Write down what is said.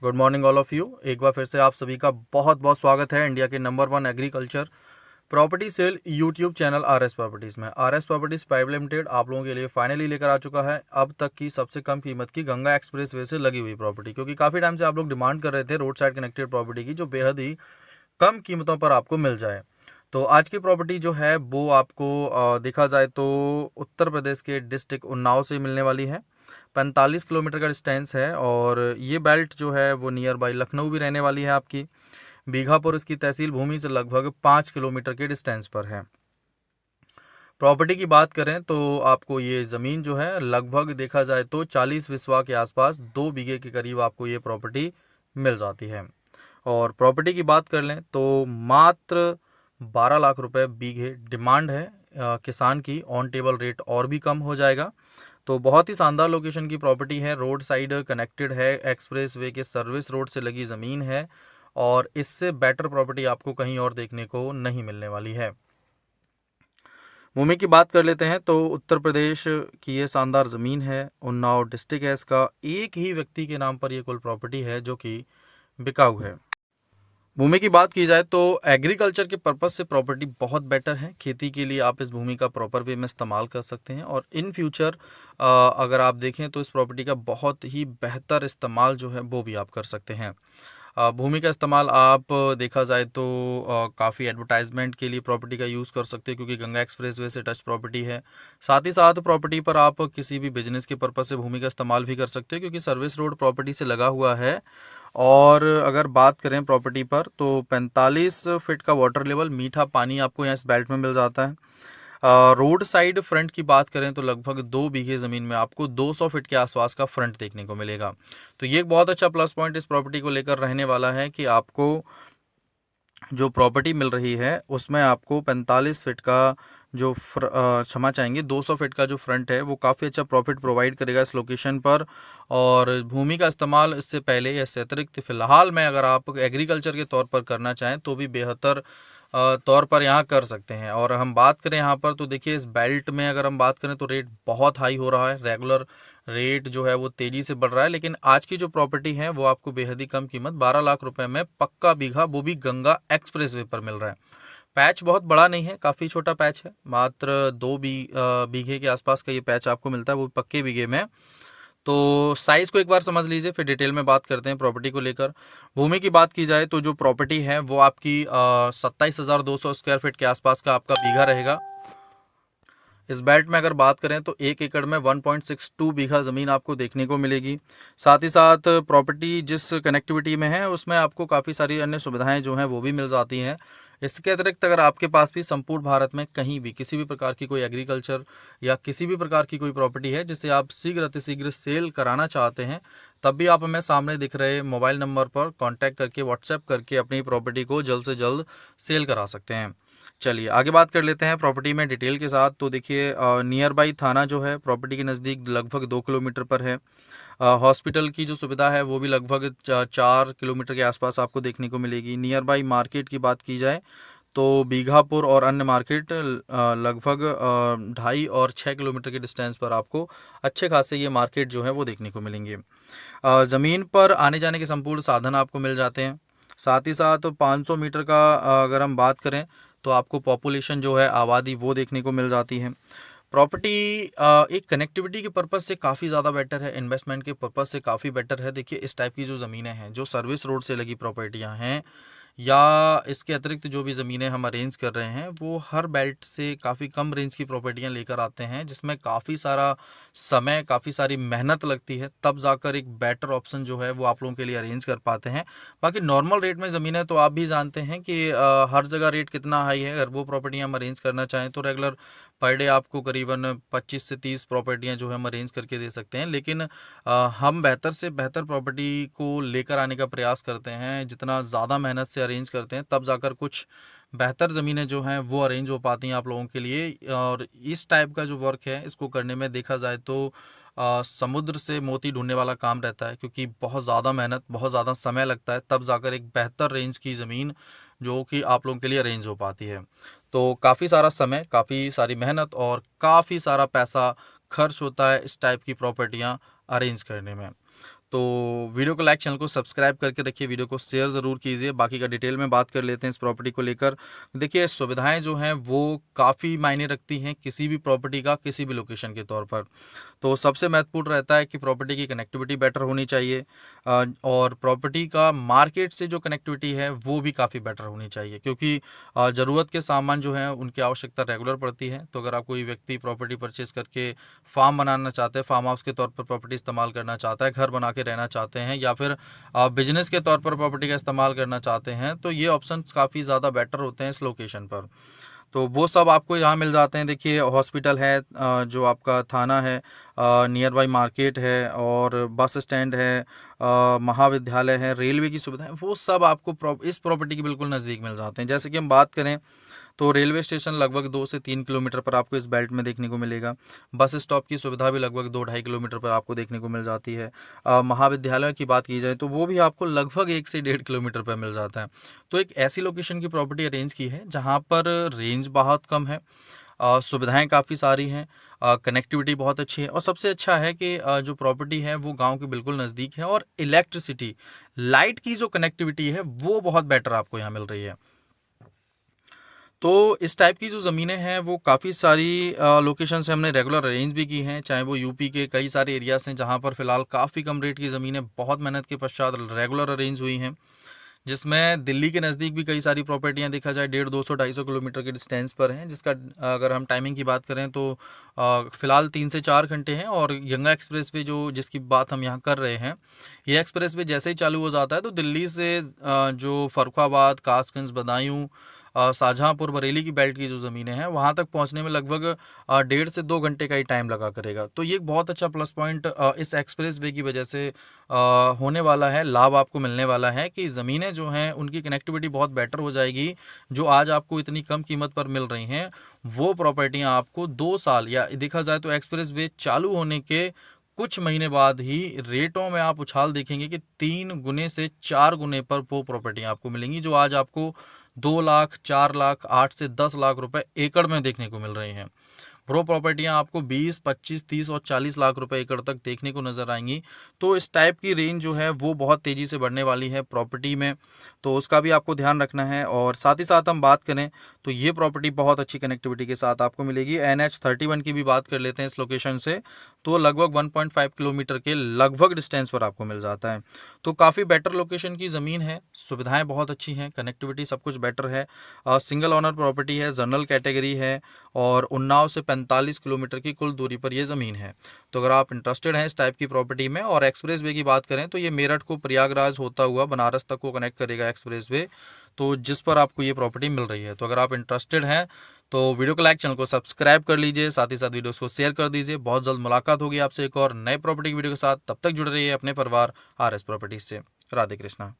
Good morning all of you. एक बार फिर से आप सभी का बहुत बहुत स्वागत है इंडिया के number one agriculture property sale YouTube channel R S properties में। R S properties private limited आप लोगों के लिए फाइनली लेकर आ चुका है अब तक की सबसे कम कीमत की गंगा एक्सप्रेस वे से लगी हुई प्रॉपर्टी, क्योंकि काफ़ी टाइम से आप लोग डिमांड कर रहे थे रोड साइड कनेक्टेड प्रॉपर्टी की जो बेहद ही कम कीमतों पर आपको मिल जाए। तो आज की प्रॉपर्टी जो है वो आपको देखा जाए तो उत्तर प्रदेश के डिस्ट्रिक्ट उन्नाव से मिलने वाली है। 45 किलोमीटर का डिस्टेंस है और ये बेल्ट जो है वो नियर बाई लखनऊ भी रहने वाली है आपकी। बीघापुर इसकी तहसील भूमि से लगभग 5 किलोमीटर के डिस्टेंस पर है। प्रॉपर्टी की बात करें तो आपको ये ज़मीन जो है लगभग देखा जाए तो 40 बिस्वा के आसपास 2 बीघे के करीब आपको ये प्रॉपर्टी मिल जाती है। और प्रॉपर्टी की बात कर लें तो मात्र 12 लाख रुपए बीघे डिमांड है किसान की। ऑन टेबल रेट और भी कम हो जाएगा। तो बहुत ही शानदार लोकेशन की प्रॉपर्टी है, रोड साइड कनेक्टेड है, एक्सप्रेस वे के सर्विस रोड से लगी ज़मीन है और इससे बेटर प्रॉपर्टी आपको कहीं और देखने को नहीं मिलने वाली है। भूमि की बात कर लेते हैं तो उत्तर प्रदेश की ये शानदार ज़मीन है, उन्नाव डिस्ट्रिक्ट है इसका। एक ही व्यक्ति के नाम पर ये कुल प्रॉपर्टी है जो कि बिकाऊ है। भूमि की बात की जाए तो एग्रीकल्चर के पर्पस से प्रॉपर्टी बहुत बेटर है। खेती के लिए आप इस भूमि का प्रॉपर वे में इस्तेमाल कर सकते हैं और इन फ्यूचर अगर आप देखें तो इस प्रॉपर्टी का बहुत ही बेहतर इस्तेमाल जो है वो भी आप कर सकते हैं। भूमि का इस्तेमाल आप देखा जाए तो काफ़ी एडवर्टाइजमेंट के लिए प्रॉपर्टी का यूज़ कर सकते हैं, क्योंकि गंगा एक्सप्रेसवे से टच प्रॉपर्टी है। साथ ही साथ प्रॉपर्टी पर आप किसी भी बिजनेस के पर्पज़ से भूमि का इस्तेमाल भी कर सकते हैं, क्योंकि सर्विस रोड प्रॉपर्टी से लगा हुआ है। और अगर बात करें प्रॉपर्टी पर तो 45 फीट का वाटर लेवल मीठा पानी आपको यहाँ इस बेल्ट में मिल जाता है। रोड साइड फ्रंट की बात करें तो लगभग 2 बीघे ज़मीन में आपको 200 फीट के आसपास का फ्रंट देखने को मिलेगा। तो ये एक बहुत अच्छा प्लस पॉइंट इस प्रॉपर्टी को लेकर रहने वाला है कि आपको जो प्रॉपर्टी मिल रही है उसमें आपको 45 फीट का जो क्षमा चाहेंगे 200 फीट का जो फ्रंट है वो काफ़ी अच्छा प्रॉफिट प्रोवाइड करेगा इस लोकेशन पर। और भूमि का इस्तेमाल इससे पहले या इससे अतिरिक्त फ़िलहाल में अगर आप एग्रीकल्चर के तौर पर करना चाहें तो भी बेहतर तौर पर यहाँ कर सकते हैं। और हम बात करें यहाँ पर तो देखिए इस बेल्ट में अगर हम बात करें तो रेट बहुत हाई हो रहा है। रेगुलर रेट जो है वो तेज़ी से बढ़ रहा है, लेकिन आज की जो प्रॉपर्टी है वो आपको बेहद ही कम कीमत 12 लाख रुपए में पक्का बीघा, वो भी गंगा एक्सप्रेसवे पर मिल रहा है। पैच बहुत बड़ा नहीं है, काफ़ी छोटा पैच है, मात्र 2 बीघे के आसपास का ये पैच आपको मिलता है, वो पक्के बीघे में। तो साइज़ को एक बार समझ लीजिए, फिर डिटेल में बात करते हैं प्रॉपर्टी को लेकर। भूमि की बात की जाए तो जो प्रॉपर्टी है वो आपकी 27,200 स्क्वायर फीट के आसपास का आपका बीघा रहेगा। इस बेल्ट में अगर बात करें तो 1 एकड़ में 1.62 बीघा ज़मीन आपको देखने को मिलेगी। साथ ही साथ प्रॉपर्टी जिस कनेक्टिविटी में है उसमें आपको काफ़ी सारी अन्य सुविधाएं जो हैं वो भी मिल जाती हैं। इसके अतिरिक्त अगर आपके पास भी संपूर्ण भारत में कहीं भी किसी भी प्रकार की कोई एग्रीकल्चर या किसी भी प्रकार की कोई प्रॉपर्टी है जिसे आप शीघ्र अतिशीघ्र सेल कराना चाहते हैं, तब भी आप हमें सामने दिख रहे मोबाइल नंबर पर कांटेक्ट करके व्हाट्सएप करके अपनी प्रॉपर्टी को जल्द से जल्द सेल करा सकते हैं। चलिए आगे बात कर लेते हैं प्रॉपर्टी में डिटेल के साथ। तो देखिए नियर बाई थाना जो है प्रॉपर्टी के नज़दीक लगभग 2 किलोमीटर पर है। हॉस्पिटल की जो सुविधा है वो भी लगभग 4 किलोमीटर के आसपास आपको देखने को मिलेगी। नियर बाई मार्केट की बात की जाए तो बीघापुर और अन्य मार्केट लगभग 2.5 और 6 किलोमीटर के डिस्टेंस पर आपको अच्छे खासे ये मार्केट जो है वो देखने को मिलेंगे। ज़मीन पर आने जाने के संपूर्ण साधन आपको मिल जाते हैं। साथ ही साथ 500 मीटर का अगर हम बात करें तो आपको पॉपुलेशन जो है आबादी वो देखने को मिल जाती है। प्रॉपर्टी एक कनेक्टिविटी के पर्पज़ से काफ़ी ज़्यादा बेटर है, इन्वेस्टमेंट के पर्पज़ से काफ़ी बेटर है। देखिए इस टाइप की जो ज़मीनें हैं, जो सर्विस रोड से लगी प्रॉपर्टियां हैं या इसके अतिरिक्त जो भी ज़मीनें हम अरेंज कर रहे हैं वो हर बेल्ट से काफ़ी कम रेंज की प्रॉपर्टियां लेकर आते हैं, जिसमें काफ़ी सारा समय, काफ़ी सारी मेहनत लगती है, तब जाकर एक बेटर ऑप्शन जो है वो आप लोगों के लिए अरेंज कर पाते हैं। बाकी नॉर्मल रेट में ज़मीनें तो आप भी जानते हैं कि हर जगह रेट कितना हाई है। अगर वो प्रॉपर्टियां हम अरेंज करना चाहें तो रेगुलर पर डे आपको करीबन 25 से 30 प्रॉपर्टियां जो है हम अरेंज करके दे सकते हैं। लेकिन हम बेहतर से बेहतर प्रॉपर्टी को लेकर आने का प्रयास करते हैं। जितना ज़्यादा मेहनत से अरेंज करते हैं तब जाकर कुछ बेहतर ज़मीनें जो हैं वो अरेंज हो पाती हैं आप लोगों के लिए। और इस टाइप का जो वर्क है इसको करने में देखा जाए तो समुद्र से मोती ढूंढने वाला काम रहता है, क्योंकि बहुत ज़्यादा मेहनत, बहुत ज़्यादा समय लगता है, तब जाकर एक बेहतर रेंज की ज़मीन जो कि आप लोगों के लिए अरेंज हो पाती है। तो काफ़ी सारा समय, काफ़ी सारी मेहनत और काफ़ी सारा पैसा खर्च होता है इस टाइप की प्रॉपर्टियां अरेंज करने में। तो वीडियो को लाइक, चैनल को सब्सक्राइब करके रखिए, वीडियो को शेयर ज़रूर कीजिए। बाकी का डिटेल में बात कर लेते हैं इस प्रॉपर्टी को लेकर। देखिए, सुविधाएं जो हैं वो काफ़ी मायने रखती हैं किसी भी प्रॉपर्टी का किसी भी लोकेशन के तौर पर। तो सबसे महत्वपूर्ण रहता है कि प्रॉपर्टी की कनेक्टिविटी बेटर होनी चाहिए, और प्रॉपर्टी का मार्केट से जो कनेक्टिविटी है वो भी काफ़ी बेटर होनी चाहिए, क्योंकि ज़रूरत के सामान जो हैं उनकी आवश्यकता रेगुलर पड़ती है। तो अगर आप कोई व्यक्ति प्रॉपर्टी परचेस करके फार्म बनाना चाहते हैं, फार्म हाउस के तौर पर प्रॉपर्टी इस्तेमाल करना चाहता है, घर बना के रहना चाहते हैं, या फिर बिजनेस के तौर पर प्रॉपर्टी का इस्तेमाल करना चाहते हैं, तो ये ऑप्शंस काफ़ी ज़्यादा बेटर होते हैं इस लोकेशन पर। तो वो सब आपको यहाँ मिल जाते हैं। देखिए, हॉस्पिटल है, जो आपका थाना है, नियर बाई मार्केट है, और बस स्टैंड है, महाविद्यालय है, रेलवे की सुविधाएं, वो सब आपको इस प्रॉपर्टी के बिल्कुल नज़दीक मिल जाते हैं। जैसे कि हम बात करें तो रेलवे स्टेशन लगभग 2 से 3 किलोमीटर पर आपको इस बेल्ट में देखने को मिलेगा। बस स्टॉप की सुविधा भी लगभग 2-2.5 किलोमीटर पर आपको देखने को मिल जाती है। महाविद्यालय की बात की जाए तो वो भी आपको लगभग 1 से 1.5 किलोमीटर पर मिल जाता है। तो एक ऐसी लोकेशन की प्रॉपर्टी अरेंज की है जहाँ पर रेंज बहुत कम है, सुविधाएं काफ़ी सारी हैं, कनेक्टिविटी बहुत अच्छी है, और सबसे अच्छा है कि जो प्रॉपर्टी है वो गांव के बिल्कुल नज़दीक है, और इलेक्ट्रिसिटी, लाइट की जो कनेक्टिविटी है वो बहुत बेटर आपको यहाँ मिल रही है। तो इस टाइप की जो ज़मीनें हैं वो काफ़ी सारी लोकेशन से हमने रेगुलर अरेंज भी की हैं, चाहे वो यूपी के कई सारे एरियाज हैं जहाँ पर फ़िलहाल काफ़ी कम रेट की ज़मीनें बहुत मेहनत के पश्चात रेगुलर अरेंज हुई हैं, जिसमें दिल्ली के नज़दीक भी कई सारी प्रॉपर्टियां देखा जाए 150, 200, 250 किलोमीटर के डिस्टेंस पर हैं, जिसका अगर हम टाइमिंग की बात करें तो फ़िलहाल 3 से 4 घंटे हैं। और यंगा एक्सप्रेस वे जो जिसकी बात हम यहाँ कर रहे हैं, ये एक्सप्रेस वे जैसे ही चालू हो जाता है तो दिल्ली से जो फर्रुखाबाद, कासगंज, बदायूं, शाहजहाँपुर, बरेली की बेल्ट की जो ज़मीनें हैं वहाँ तक पहुँचने में लगभग 1.5 से 2 घंटे का ही टाइम लगा करेगा। तो ये एक बहुत अच्छा प्लस पॉइंट इस एक्सप्रेस वे की वजह से होने वाला है, लाभ आपको मिलने वाला है कि ज़मीनें जो हैं उनकी कनेक्टिविटी बहुत बेटर हो जाएगी। जो आज आपको इतनी कम कीमत पर मिल रही हैं वो प्रॉपर्टियां आपको 2 साल, या देखा जाए तो एक्सप्रेस वे चालू होने के कुछ महीने बाद ही रेटों में आप उछाल देखेंगे कि 3 गुने से 4 गुने पर वो प्रॉपर्टियां आपको मिलेंगी, जो आज आपको 2 लाख, 4 लाख, 8 से 10 लाख रुपए एकड़ में देखने को मिल रही हैं। वो प्रॉपर्टियां आपको 20, 25, 30 और 40 लाख रुपए एकड़ तक देखने को नज़र आएंगी। तो इस टाइप की रेंज जो है वो बहुत तेज़ी से बढ़ने वाली है प्रॉपर्टी में, तो उसका भी आपको ध्यान रखना है। और साथ ही साथ हम बात करें तो ये प्रॉपर्टी बहुत अच्छी कनेक्टिविटी के साथ आपको मिलेगी। NH-31 की भी बात कर लेते हैं इस लोकेशन से, तो लगभग 1.5 किलोमीटर के लगभग डिस्टेंस पर आपको मिल जाता है। तो काफ़ी बेटर लोकेशन की ज़मीन है, सुविधाएँ बहुत अच्छी हैं, कनेक्टिविटी सब कुछ बेटर है, सिंगल ओनर प्रॉपर्टी है, जनरल कैटेगरी है, और उन्नाव से 45 किलोमीटर की कुल दूरी पर यह ज़मीन है। तो अगर आप इंटरेस्टेड हैं इस टाइप की प्रॉपर्टी में, और एक्सप्रेस वे की बात करें तो ये मेरठ को प्रयागराज होता हुआ बनारस तक को कनेक्ट करेगा एक्सप्रेस वे, तो जिस पर आपको ये प्रॉपर्टी मिल रही है। तो अगर आप इंटरेस्टेड हैं तो वीडियो को लाइक, चैनल को सब्सक्राइब कर लीजिए, साथ ही साथ वीडियो को शेयर कर दीजिए। बहुत जल्द मुलाकात होगी आपसे एक और नए प्रॉपर्टी की वीडियो के साथ, तब तक जुड़े रहिए अपने परिवार RS प्रॉपर्टीज से। राधे कृष्णा।